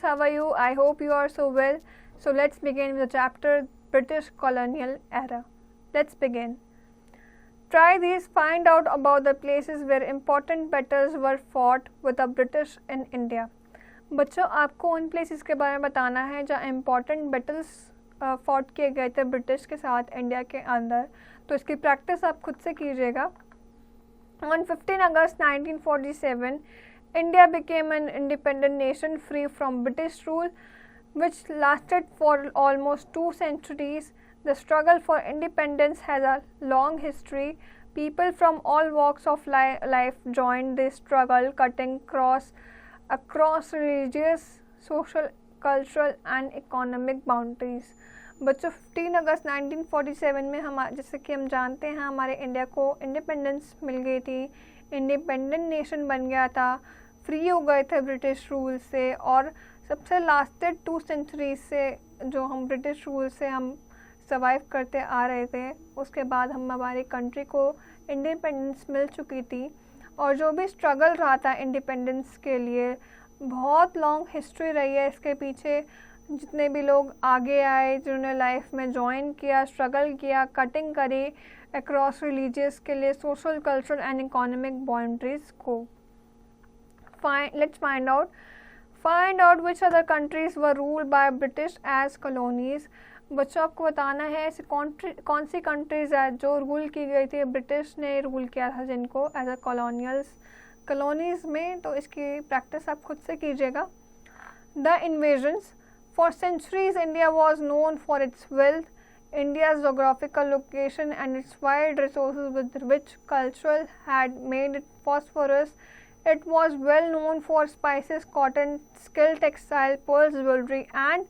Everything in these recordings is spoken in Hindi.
how are you? I hope you are so well. So let's begin with the chapter British Colonial Era. Let's begin. Try these, find out about the places where important battles were fought with the British in India. बच्चों, आपको उन प्लेसेस के बारे में बताना है जहाँ इम्पॉर्टेंट बैटल्स फॉट किए गए थे ब्रिटिश के साथ इंडिया के अंदर. तो इसकी प्रैक्टिस आप खुद से कीजिएगा. On 15 August 1947, India became an independent nation free from British rule, which lasted for almost 2 centuries. The struggle for independence has a long history. People from all walks of life joined this struggle, cutting across religious, social, cultural and economic boundaries. बच्चों 15 अगस्त 1947 में हम जैसे कि हम जानते हैं हमारे इंडिया को इंडिपेंडेंस मिल गई थी. इंडिपेंडेंट नेशन बन गया था, फ्री हो गए थे ब्रिटिश रूल से. और सबसे लास्टेड 2 सेंचुरीज से जो हम ब्रिटिश रूल से हम सर्वाइव करते आ रहे थे, उसके बाद हम हमारी कंट्री को इंडिपेंडेंस मिल चुकी थी. और जो भी स्ट्रगल रहा था इंडिपेंडेंस के लिए, बहुत लॉन्ग हिस्ट्री रही है इसके पीछे. जितने भी लोग आगे आए, जिन्होंने लाइफ में ज्वाइन किया, स्ट्रगल किया, कटिंग करी अक्रॉस रिलीजियस के लिए, social, cultural and economic boundaries को. Let's find out which other countries were ruled by British as colonies. बच्चों, आपको बताना है ऐसी कौन सी कंट्रीज है जो रूल की गई थी, ब्रिटिश ने रूल किया था जिनको एज अ कॉलोनीज में. तो इसकी प्रैक्टिस आप खुद से कीजिएगा. The invasions. For centuries, India was known for its wealth. India's geographical location and its wide resources with rich culture had made it prosperous. It was well known for spices, cotton, skilled textile, pearls, jewelry, and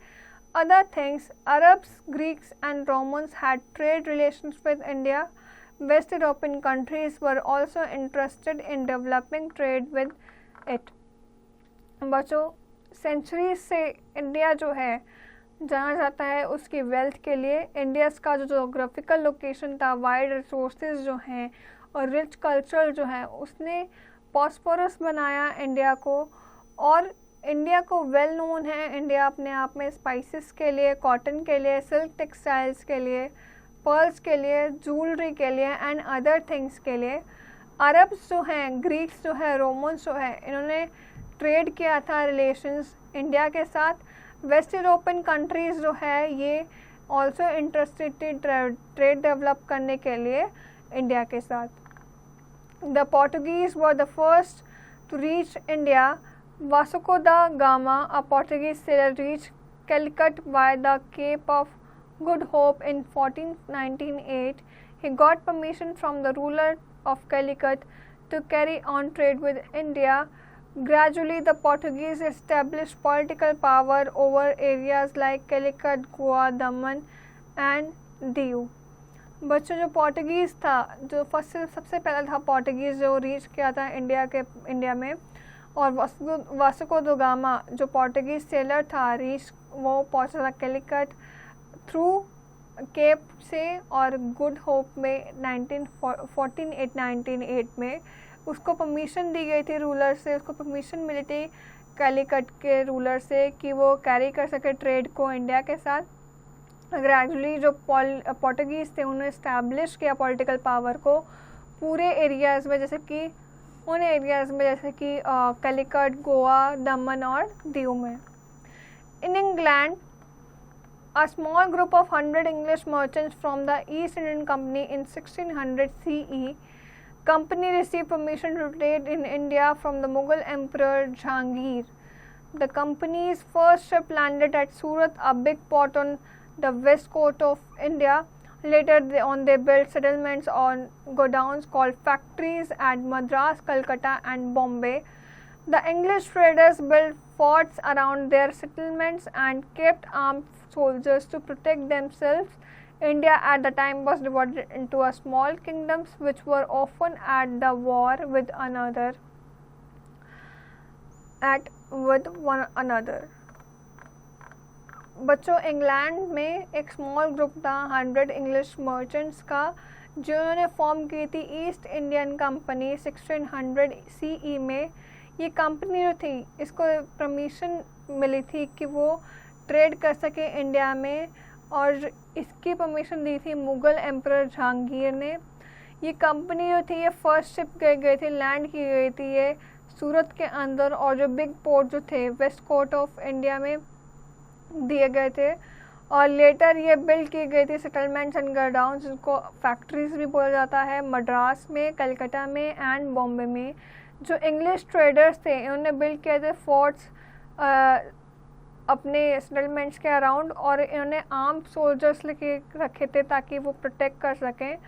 other things. Arabs, Greeks, and Romans had trade relations with India. West European countries were also interested in developing trade with it. बच्चों, सेंचुरीज से इंडिया जो है जाना जाता है उसकी वेल्थ के लिए. इंडियाज़ का जो जोग्राफिकल लोकेशन था, वाइड रिसोर्सेज जो हैं और रिच कल्चर जो है, उसने पॉस्परस बनाया इंडिया को. और इंडिया को वेल नोन है इंडिया अपने आप में स्पाइसेस के लिए, कॉटन के लिए, सिल्क टेक्सटाइल्स के लिए, पर्ल्स के लिए, ज्वेलरी के लिए एंड अदर थिंग्स के लिए. अरब्स जो हैं, ग्रीक्स जो है, रोमन्स जो है, इन्होंने ट्रेड किया था रिलेशंस इंडिया के साथ. वेस्ट यूरोपियन कंट्रीज़ जो है ये ऑल्सो इंटरेस्टेड ट्रेड डेवलप करने के लिए इंडिया के साथ. The Portuguese were the first to reach India. Vasco da Gama, a Portuguese sailor, reach Calicut by the Cape of Good Hope in 1498. He got permission from the ruler of Calicut to carry on trade with India. Gradually, the Portuguese established political power over areas like Calicut, Goa, Daman and Diu. बच्चों, जो पोर्टुगीज़ था, जो सबसे पहला था पोर्टुगीज़ जो रीच किया था इंडिया में. और वास्को द गामा जो पोर्टुगीज़ सेलर था, वो पहुंचा था कैलिकट थ्रू केप से और गुड होप में 1908 में. उसको परमिशन दी गई थी रूलर से, उसको परमिशन मिली थी कैलिकट के रूलर से कि वो कैरी कर सके ट्रेड को इंडिया के साथ. ग्रेजुअली जो पोर्टुगीज़ थे उन्होंने इस्टेब्लिश किया पॉलिटिकल पावर को पूरे एरियाज़ में, जैसे कि उन एरियाज़ में जैसे कि कैलिकट, गोवा, दमन और दीव में. In England, a small group of 100 English merchants from the East Indian Company in 1600 CE. Company received permission to trade in India from the Mughal Emperor Jahangir. The company's first ship landed at Surat, a big port on the west coast of India. Later on they built settlements on godowns called factories at Madras, Calcutta and Bombay. The English traders built forts around their settlements and kept armed soldiers to protect themselves. India at the time was divided into a small kingdoms which were often at the war with one another. बच्चों, इंग्लैंड में एक स्मॉल ग्रुप था 100 इंग्लिश मर्चेंट्स का, जिन्होंने फॉर्म की थी ईस्ट इंडियन कंपनी 1600 CE में. ये कंपनी जो थी इसको परमिशन मिली थी कि वो ट्रेड कर सके इंडिया में, और इसकी परमिशन दी थी मुग़ल एम्परर जहांगीर ने। ये कंपनी जो थी ये फर्स्ट शिप गई थी, लैंड की गई थी ये सूरत के अंदर, और जो बिग पोर्ट जो थे वेस्ट कोस्ट ऑफ इंडिया में दिए गए थे। और लेटर ये बिल्ड की गई थी सेटलमेंट्स एंड गोडाउन्स, जिनको फैक्ट्रीज भी बोला जाता है, मद्रास में, कलकत्ता में एंड बॉम्बे में। जो इंग्लिश ट्रेडर्स थे इन्होंने बिल्ड किए थे फोर्ट्स अपने सेटलमेंट्स के अराउंड, और इन्होंने आर्म्ड सोल्जर्स लेके रखे थे ताकि वो प्रोटेक्ट कर सकें।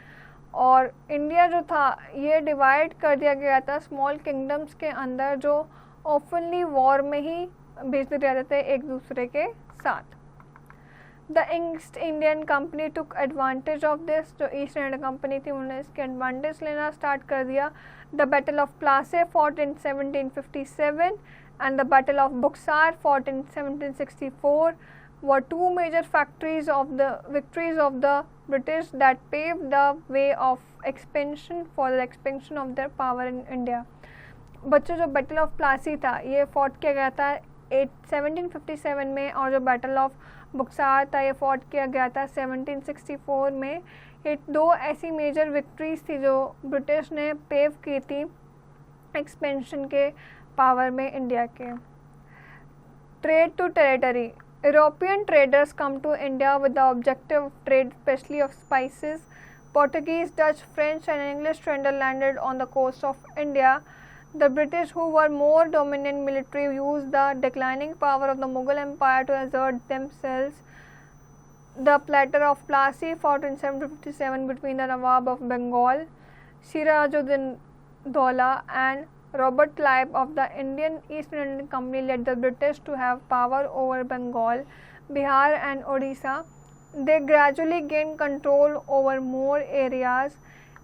और इंडिया जो था ये डिवाइड कर दिया गया था स्मॉल किंगडम्स के अंदर, जो ओपनली वॉर में ही भेजते रहते थे एक दूसरे के साथ। The East Indian company took advantage of this, जो ईस्ट इंडियन कंपनी थी उन्होंने इसके एडवांटेज लेना स्टार्ट कर दिया। The battle of Plassey fought in 1757 and the Battle of Buxar fought in 1764 were two major victories of the British that paved the way of expansion for the expansion of their power in India। बच्चों जो बैटल ऑफ प्लासी था ये फॉट किया गया था 1757 में, और जो बैटल ऑफ बुक्सार था ये फॉट किया गया था 1764 में। ये दो ऐसी मेजर विक्ट्रीज थी जो ब्रिटिश ने पेव की थी एक्सपेंशन के पावर में इंडिया के। Trade to territory, European traders come to India with the objective of trade specially of spices. Portuguese, Dutch, French and English traders landed on the coast of India. The British, who were more dominant militarily, used the declining power of the Mughal Empire to assert themselves. The Platter of Plassey fought in 1757 between the Nawab of Bengal, Sirajuddin Daulah, and Robert Clive of the Indian East Indian Company led the British to have power over Bengal, Bihar and Odisha. They gradually gained control over more areas.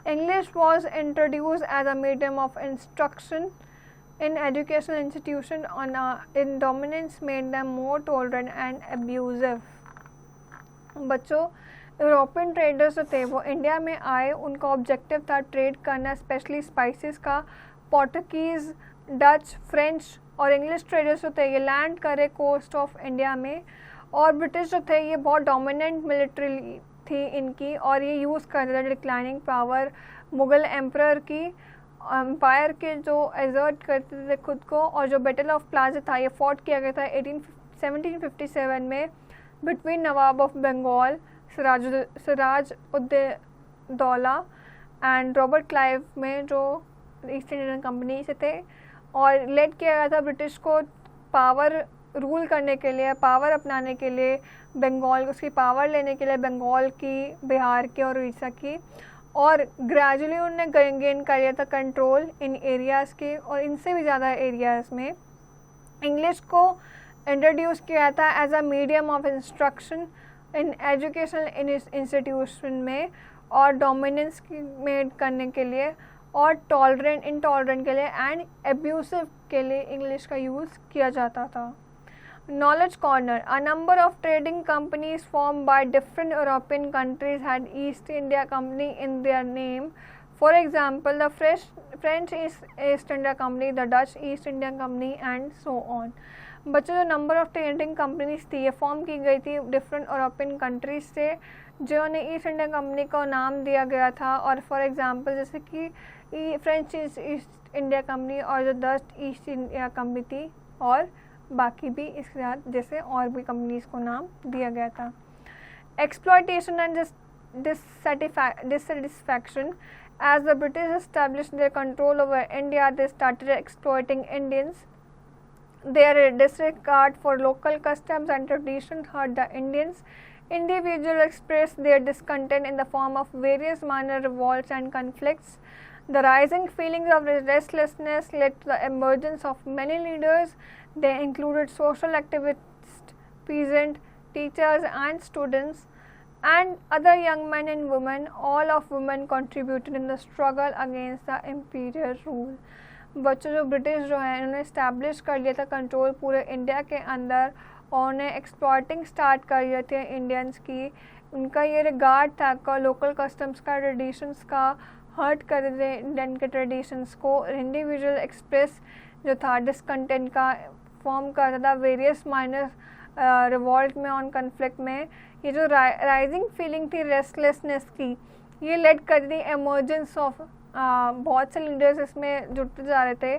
English was introduced as a medium of instruction in educational institutions, in dominance made them more tolerant and abusive। बच्चों यूरोपियन ट्रेडर्स जो थे वो इंडिया में आए, उनका ऑब्जेक्टिव था ट्रेड करना स्पेशली स्पाइसेस का। पोर्टुगीज़, डच, फ्रेंच और इंग्लिश ट्रेडर्स जो थे ये लैंड करे कोस्ट ऑफ इंडिया में, और ब्रिटिश जो थे ये बहुत डोमिनेंट मिलिट्री थी इनकी, और ये यूज़ करते थे डिक्लाइनिंग पावर मुग़ल एम्परर की एम्पायर के जो एजर्ट करते थे खुद को। और जो बैटल ऑफ प्लाजा था ये फॉट किया गया था 1757 में बिटवीन नवाब of Bengal Sirajuddaula and Robert Clive में, जो ईस्ट इंडियन कंपनी से थे, और लेड किया गया था ब्रिटिश को पावर रूल करने के लिए, पावर अपनाने के लिए बंगाल, उसकी पावर लेने के लिए बंगाल की, बिहार की और उड़ीसा की। और ग्रेजुअली उन्होंने गेन कर लिया था कंट्रोल इन एरियाज़ के, और इनसे भी ज़्यादा एरियाज़ में। इंग्लिश को इंट्रोड्यूस किया था as a medium of instruction in educational institution में, और डोमिनेंस मेड करने के लिए, और इंटॉलरेंट के लिए एंड एब्यूसिव के लिए इंग्लिश का यूज़ किया जाता था। Knowledge Corner, a number of trading companies formed by different European countries had East India Company in their name. For example, the French East India Company, the Dutch East India Company and so on। बच्चों जो नंबर ऑफ ट्रेडिंग कंपनीज थी ये फॉर्म की गई थी डिफरेंट यूरोपियन कंट्रीज से, जिन्होंने ईस्ट इंडिया कंपनी को नाम दिया गया था। और फॉर एग्जांपल जैसे कि फ्रेंच ईस्ट इंडिया कंपनी और जो डच ईस्ट इंडिया कंपनी थी, और बाकी भी इसके साथ जैसे और भी कंपनीज को नाम दिया गया था। Exploitation and dissatisfaction, as the British established their control over India, they started exploiting Indians. Their disregard for local customs and traditions hurt the Indians. Individuals expressed their discontent in the form of various minor revolts and conflicts. The rising feelings of restlessness led to the emergence of many leaders. They included social activists, peasants, teachers and students, and other young men and women. All of women contributed in the struggle against the imperial rule। बच्चों जो ब्रिटिश जो है इन्होंने इस्टेब्लिश कर लिया था कंट्रोल पूरे इंडिया के अंदर, और उन्हें एक्सप्लॉइटिंग स्टार्ट कर दिए थे इंडियंस की। उनका ये रिगार्ड था लोकल कस्टम्स का, ट्रेडिशंस का, हर्ट कर देते इंडियन के ट्रेडिशंस को। इंडिविजुअल एक्सप्रेस जो था डिसकंटेंट का परफॉर्म करता था वेरियस माइनर रिवॉल्ट में, ऑन कन्फ्लिक्ट में। ये जो राइजिंग फीलिंग थी रेस्टलेसनेस की, ये लेड कर दी एमर्जेंस ऑफ बहुत से लीडर्स इसमें जुड़ते जा रहे थे,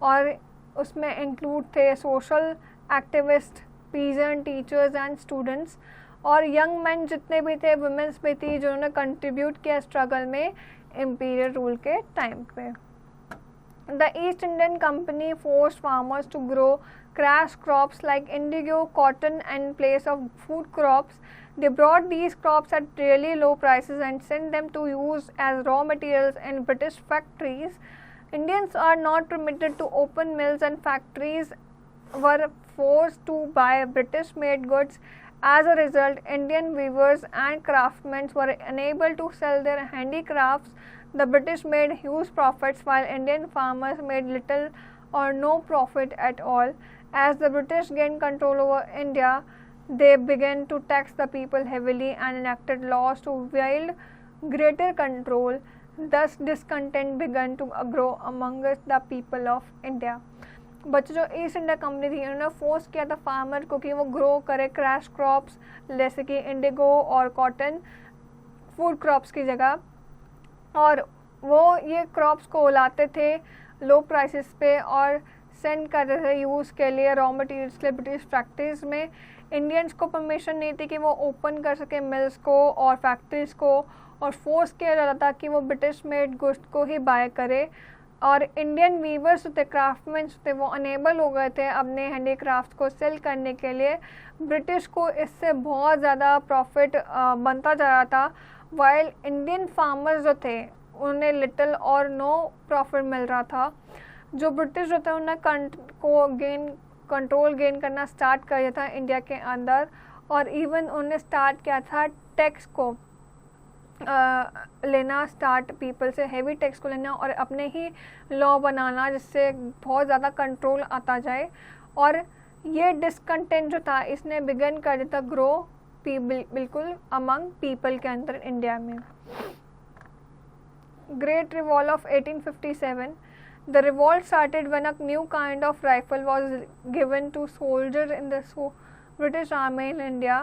और उसमें इंक्लूड थे social activist, peasant, teachers and students, और यंग मैन जितने भी थे, वुमेन्स भी थी, जिन्होंने कंट्रीब्यूट किया स्ट्रगल में इम्पीरियल रूल के टाइम पे। The East Indian company forced farmers to grow crash crops like indigo, cotton in place of food crops. They brought these crops at really low prices and sent them to use as raw materials in British factories. Indians are not permitted to open mills, and factories were forced to buy British made goods. As a result, Indian weavers and craftsmen were unable to sell their handicrafts. The British made huge profits while Indian farmers made little or no profit at all. As the British gained control over India, they began to tax the people heavily and enacted laws to wield greater control. Thus, discontent began to grow amongst the people of India. बच्चों, जो ईस्ट इंडिया कंपनी थी, उन्होंने फोर्स किया था फार्मर को कि वो ग्रो करे क्रैश क्रॉप्स जैसे कि इंडिगो और कॉटन फूड क्रॉप्स की जगह, और वो ये क्रॉप्स को लाते थे लो प्राइसेस पे और सेंड करते थे यूज़ के लिए, रॉ मटेरियल्स के लिए ब्रिटिश फैक्ट्रीज में। इंडियंस को परमिशन नहीं थी कि वो ओपन कर सके मिल्स को और फैक्ट्रीज को, और फोर्स किया जाता था कि वो ब्रिटिश मेड गुड्स को ही बाय करे। और इंडियन वीवर्स थे, क्राफ्टमैन थे, वो अनेबल हो गए थे अपने हैंडीक्राफ्ट को सेल करने के लिए। ब्रिटिश को इससे बहुत ज़्यादा प्रॉफिट बनता जा रहा था, वाइल इंडियन फार्मर्स जो थे उन्हें लिटिल और नो प्रॉफिट मिल रहा था। जो ब्रिटिश जो थे उन्हें कंट्रोल गेन करना स्टार्ट कर दिया था इंडिया के अंदर, और इवन उन्होंने स्टार्ट किया था टैक्स को लेना स्टार्ट, पीपल से हेवी टैक्स को लेना और अपने ही लॉ बनाना, जिससे बहुत ज़्यादा कंट्रोल आता जाए। और ये डिसकंटेंट जो था इसने बिगन कर दिया था ग्रो बिल्कुल अमंग पीपल के अंदर इंडिया में। Great Revolt of 1857. The revolt started when a new kind of rifle was given to soldiers in the British Army in India.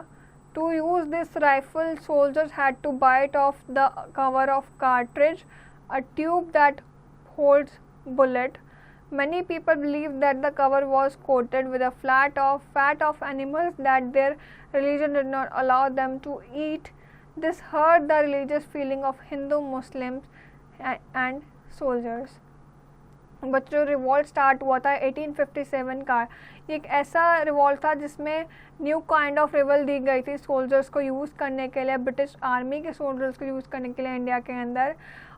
To use this rifle, soldiers had to bite off the cover of cartridge, a tube that holds bullet. Many people believed that the cover was coated with a fat of animals that their religion did not allow them to eat. This hurt the religious feeling of Hindu Muslims and soldiers. बच्चों, रिवॉल्ट स्टार्ट हुआ था 1857 का। एक ऐसा रिवॉल्ट था जिसमें न्यू काइंड ऑफ रिवल दी गई थी सोल्जर्स को यूज़ करने के लिए, ब्रिटिश आर्मी के सोल्जर्स को यूज़ करने के लिए इंडिया के अंदर।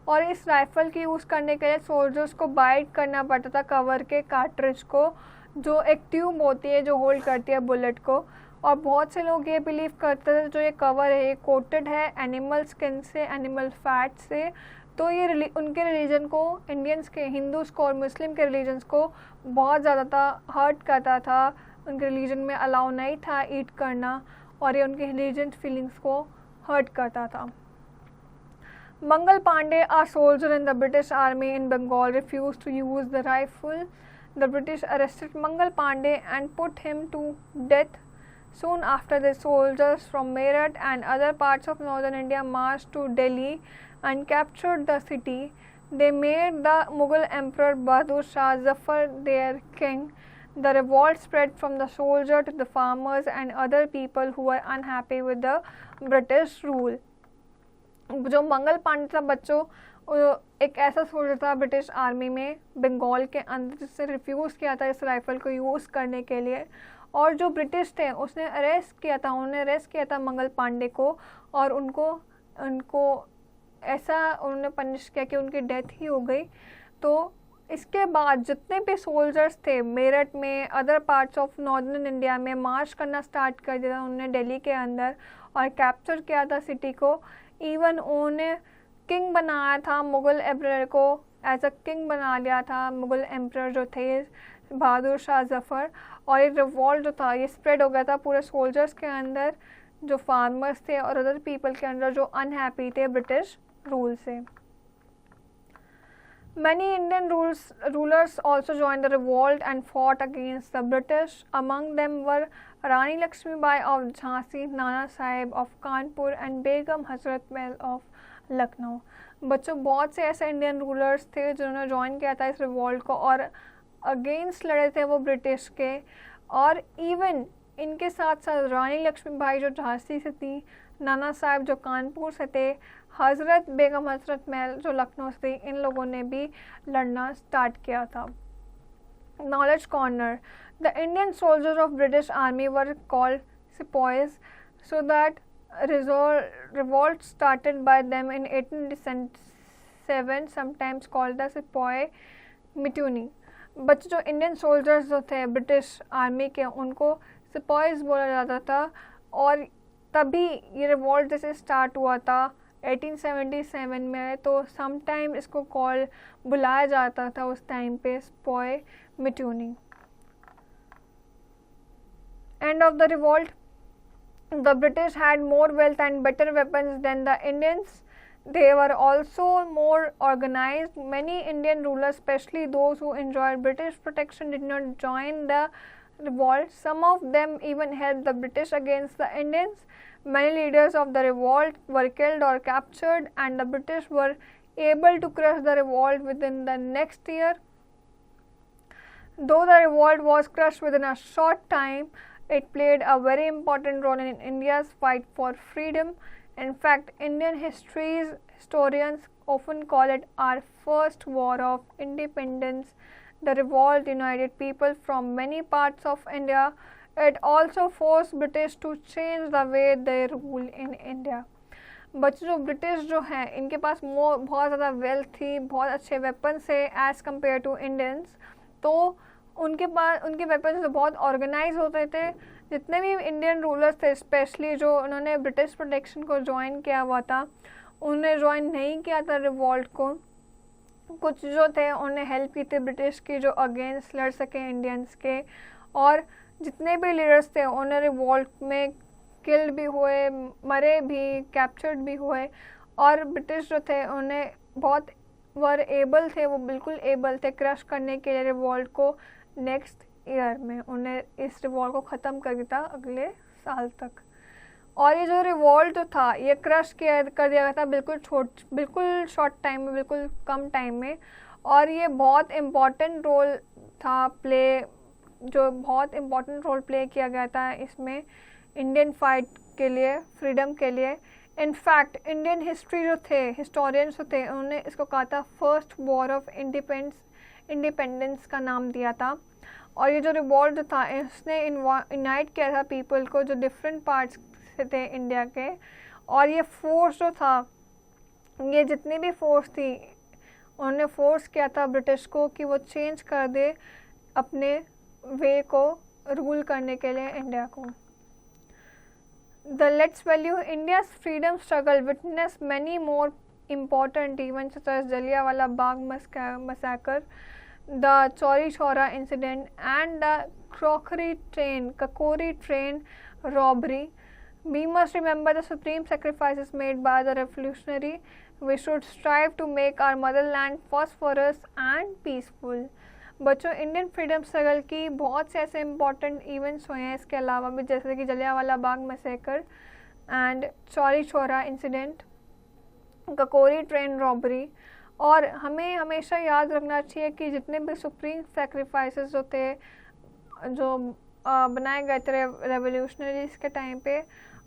और इस राइफ़ल की यूज़ करने के लिए सोल्जर्स को बाइट करना पड़ता था कवर के कार्ट्रिज को, जो एक ट्यूब होती है जो होल्ड करती है बुलेट को। और बहुत से लोग ये बिलीव करते थे जो ये कवर है ये कोटेड है एनिमल स्किन से, एनिमल फैट से, तो ये उनके रिलीजन को, इंडियंस के, हिंदूज़ को और मुस्लिम के रिलीजन्स को बहुत ज़्यादा हर्ट करता था। उनके रिलीजन में अलाउ नहीं था ईट करना, और ये उनके रिलीजन फीलिंग्स को हर्ट करता था। Mangal Pandey, a soldier in the British Army in Bengal, refused to use the rifle. The British arrested Mangal Pandey and put him to death. Soon after, the soldiers from Meerut and other parts of northern India marched to Delhi and captured the city. They made the Mughal Emperor Bahadur Shah Zafar their king. The revolt spread from the soldier to the farmers and other people who were unhappy with the British rule. जो मंगल पांडे था बच्चों, एक ऐसा सोल्जर था ब्रिटिश आर्मी में बंगाल के अंदर जिससे रिफ्यूज़ किया था इस राइफ़ल को यूज़ करने के लिए। और जो ब्रिटिश थे उसने उन्होंने अरेस्ट किया था मंगल पांडे को, और उनको ऐसा उन्होंने पनिश किया कि उनकी डेथ ही हो गई। तो इसके बाद जितने भी सोल्जर्स थे मेरठ में, other parts of northern India में मार्च करना स्टार्ट कर दिया उन्होंने दिल्ली के अंदर, और कैप्चर किया था सिटी को। इवन उन्होंने किंग बनाया था मुग़ल एम्परर को, एज अ किंग बना लिया था मुग़ल एम्परर जो थे बहादुर शाह जफ़र। और ये रिवॉल्ट जो था ये स्प्रेड हो गया था पूरे सोल्जर्स के अंदर, जो फार्मर्स थे और अदर पीपल के अंदर जो अनहैप्पी थे ब्रिटिश रूल से। Many Indian rulers also joined the revolt and fought against the British. Among them were Rani Lakshmibai of Jhansi, Nana Sahib of Kanpur and Begum Hazrat Mahal of Lucknow. बच्चों बहुत से ऐसे इंडियन रूलर्स थे जिन्होंने ज्वाइन किया था इस रिवॉल्ट को और अगेंस्ट लड़े थे वो ब्रिटिश के. और इवन इनके साथ साथ रानी लक्ष्मीबाई जो झांसी से थी, नाना साहब जो कानपुर से थे, हज़रत बेगम हज़रत महल जो लखनऊ से थी, इन लोगों ने भी लड़ना स्टार्ट किया था. Knowledge corner. The Indian soldiers of British army were called sepoys so that revolt started by them in 1807, sometimes called the Sepoy Mutiny. बच्चे जो इंडियन सोल्जर्स जो थे ब्रिटिश आर्मी के, उनको सिपॉयज बोला जाता था. और तभी ये रिवॉल्ट जैसे स्टार्ट हुआ था 1877 में, तो समटाइम इसको कॉल बुलाया जाता था उस टाइम पे sepoy mutiny. End of the revolt. The British had more wealth and better weapons than the Indians. They were also more organized. Many Indian rulers, especially those who enjoyed British protection, did not join the revolt. Some of them even helped the British against the Indians. Many leaders of the revolt were killed or captured, and the British were able to crush the revolt within the next year. Though the revolt was crushed within a short time, it played a very important role in India's fight for freedom. In fact, Indian historians often call it our first war of independence. The revolt united people from many parts of India. It also forced British to change the way they rule in India. बच्चों जो ब्रिटिश जो हैं इनके पास बहुत ज़्यादा वेल्थ थी, बहुत अच्छे वेपन्स है एज़ कम्पेयर टू इंडियंस. तो उनके वेपन्स बहुत ऑर्गेनाइज होते थे. जितने भी इंडियन रूलर्स थे, स्पेशली जो उन्होंने ब्रिटिश प्रोटेक्शन को ज्वाइन किया हुआ था, उन्होंने ज्वाइन नहीं किया था रिवॉल्ट को. कुछ जो थे उन्होंने हेल्प की थी ब्रिटिश की, जो अगेंस्ट लड़ सके इंडियंस के. और जितने भी लीडर्स थे उन्होंने रिवॉल्ट में किल्ड भी हुए, मरे भी, कैप्चर्ड भी हुए. और ब्रिटिश जो थे उन्हें बहुत वर एबल थे, वो बिल्कुल एबल थे क्रश करने के लिए रिवॉल्ट को. नेक्स्ट ईयर में उन्हें इस रिवॉल्ट को ख़त्म कर दिया था अगले साल तक. और ये जो रिवॉल्ट जो था ये क्रश कर दिया गया था बिल्कुल शॉर्ट टाइम में, बिल्कुल कम टाइम में. और ये बहुत इम्पॉर्टेंट रोल था बहुत इम्पॉर्टेंट रोल प्ले किया गया था इसमें इंडियन फाइट के लिए, फ्रीडम के लिए. इनफैक्ट इंडियन हिस्ट्री जो थे, हिस्टोरियंस जो थे, उन्होंने इसको कहा था फर्स्ट वॉर ऑफ इंडिपेंडेंस का नाम दिया था. और ये जो रिवॉल्ट जो था इसने यूनाइट किया था पीपल को जो डिफरेंट पार्ट्स से थे इंडिया के. और ये फोर्स जो था, ये जितनी भी फोर्स थी, उन्होंने फोर्स किया था ब्रिटिश को कि वो चेंज कर दे अपने वे को रूल करने के लिए इंडिया को. Let's value India's freedom struggle witnessed many more important events such as Jallianwala Bagh massacre, the Chauri Chaura incident, and the Kakori train robbery. We must remember the supreme sacrifices made by the revolutionary. We should strive to make our motherland prosperous and peaceful. बच्चों इंडियन फ्रीडम स्ट्रगल की बहुत से ऐसे इम्पॉर्टेंट इवेंट्स हुए हैं इसके अलावा भी, जैसे कि Jallianwala Bagh massacre and Chauri Chaura incident, Kakori train robbery. और हमें हमेशा याद रखना चाहिए कि जितने भी सुप्रीम सेक्रीफाइसेस जो थे, जो बनाए गए थे रेवोल्यूशनरीज के टाइम पे,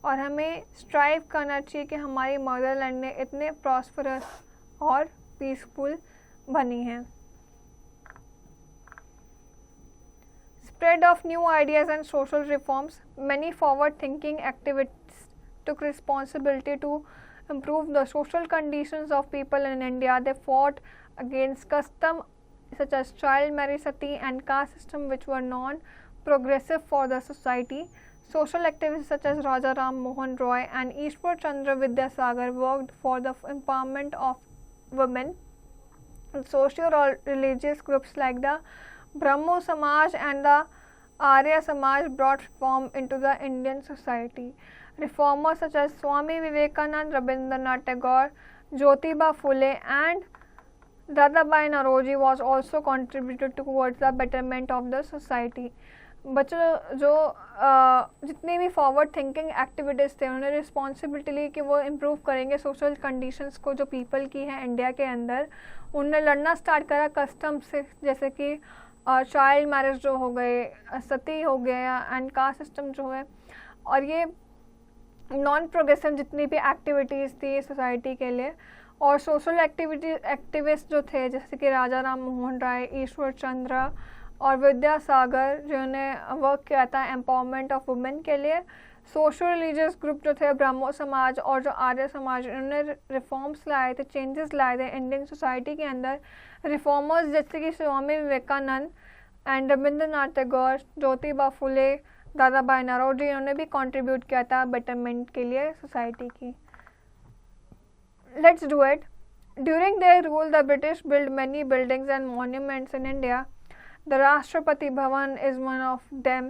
और हमें स्ट्राइव करना चाहिए कि हमारी मदरलैंड में इतने प्रॉस्परस और पीसफुल बनी हैं. Spread of new ideas and social reforms. Many forward-thinking activists took responsibility to improve the social conditions of people in India. They fought against customs such as child marriage, sati, and caste system, which were non-progressive for the society. Social activists such as Raja Ram Mohan Roy and Ishwar Chandra Vidyasagar worked for the empowerment of women. Socio-religious groups like the Brahmo Samaj and the Arya Samaj brought reform into the Indian society. Reformers such as Swami Vivekananda, Rabindranath Tagore, Jyotiba Phule, and Dadabhai Naoroji was also contributed towards the betterment of the society. बच्चों जो जितनी भी फॉरवर्ड थिंकिंग एक्टिविटीज़ थे उन्होंने रिस्पॉन्सिबिलिटी ली कि वो इम्प्रूव करेंगे सोशल कंडीशंस को जो पीपल की है इंडिया के अंदर. उन्होंने लड़ना स्टार्ट करा कस्टम से, जैसे कि चाइल्ड मैरिज जो हो गए, सती हो गया एंड कास्ट सिस्टम जो है, और ये नॉन प्रोग्रेसिव जितनी भी एक्टिविटीज़ थी सोसाइटी के लिए. और सोशल एक्टिविस्ट जो थे जैसे कि राजा राम मोहन राय, ईश्वर चंद्र और विद्यासागर जिन्होंने वर्क किया था एम्पावरमेंट ऑफ वुमेन के लिए. सोशल रिलीजियस ग्रुप जो थे ब्रह्मो समाज और जो आर्य समाज, उन्होंने रिफॉर्म्स लाए थे, चेंजेस लाए थे इंडियन सोसाइटी के अंदर. रिफॉर्मर्स जैसे कि स्वामी विवेकानंद एंड रविंद्रनाथ टैगोर, ज्योतिबा फुले, दादाभाई नौरोजी, इन्होंने भी कंट्रीब्यूट किया था बेटरमेंट के लिए सोसाइटी की. Let's do it. During their rule the British build many buildings and monuments in India. The Rashtrapati Bhavan is one of them.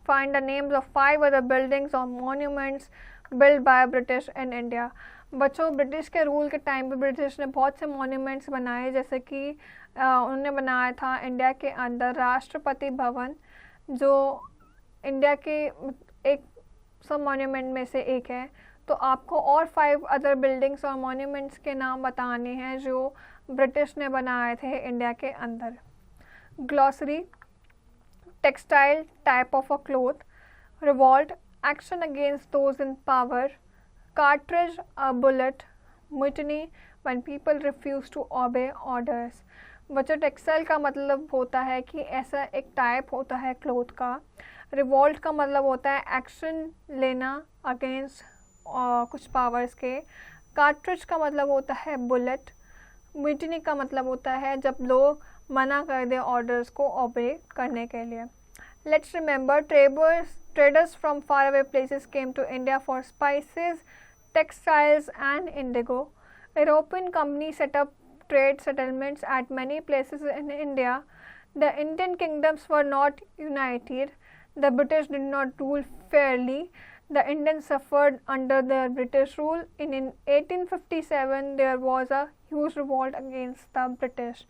Find the names of 5 other buildings or monuments built by British in India. बच्चों, ब्रिटिश के रूल के टाइम पे ब्रिटिश ने बहुत से मॉन्यूमेंट्स बनाए, जैसे कि उन्होंने बनाया था इंडिया के अंदर राष्ट्रपति भवन, जो इंडिया के एक सब मॉन्यूमेंट में से एक है. तो आपको और 5 अदर बिल्डिंग्स और मॉन्यूमेंट्स के नाम बताने हैं जो ब्रिटिश ने बनाए थे इंडिया के अंदर. Glossary. Textile, type of a cloth. Revolt, action against those in power. Cartridge, a bullet. Mutiny, when people refuse to obey orders. बच्चों, टेक्सटाइल का मतलब होता है कि ऐसा एक टाइप होता है क्लोथ का. रिवॉल्ट का मतलब होता है एक्शन लेना अगेंस्ट कुछ पावर्स के. कार्ट्रिज का मतलब होता है बुलेट. म्यूटिनी का मतलब होता है जब लोग मना कर दे ऑर्डर्स को ओबे करने के लिए. Let's remember, traders from faraway places came to India for spices, textiles and indigo. European companies set up trade settlements at many places in India. The Indian kingdoms were not united. The British did not rule fairly. The Indians suffered under the British rule. In 1857 there was a huge revolt against the British.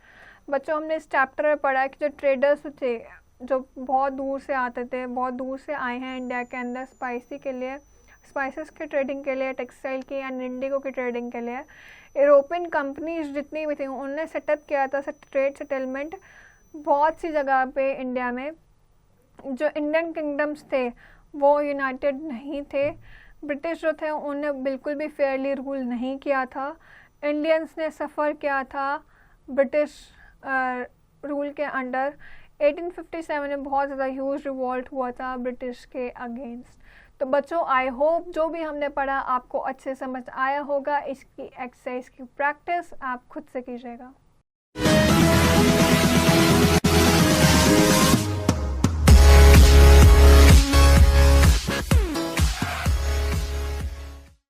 बच्चों, हमने इस चैप्टर में पढ़ा कि जो ट्रेडर्स थे जो बहुत दूर से आते थे, बहुत दूर से आए हैं इंडिया के अंदर स्पाइसी के लिए, स्पाइसेस के ट्रेडिंग के लिए, टेक्सटाइल की एंड इंडिगो की ट्रेडिंग के लिए. यूरोपियन कंपनीज जितनी भी थी उन्होंने सेटअप किया था ट्रेड सेटलमेंट बहुत सी जगह पे इंडिया में. जो इंडियन किंगडम्स थे वो यूनाइटेड नहीं थे. ब्रिटिश जो थे उन्होंने बिल्कुल भी फेयरली रूल नहीं किया था. इंडियंस ने सफ़र किया था ब्रिटिश रूल के अंडर. 1857 में बहुत ज़्यादा ह्यूज रिवॉल्ट हुआ था ब्रिटिश के अगेंस्ट. तो बच्चों, आई होप जो भी हमने पढ़ा आपको अच्छे समझ आया होगा. इसकी एक्सरसाइज की प्रैक्टिस आप खुद से कीजिएगा.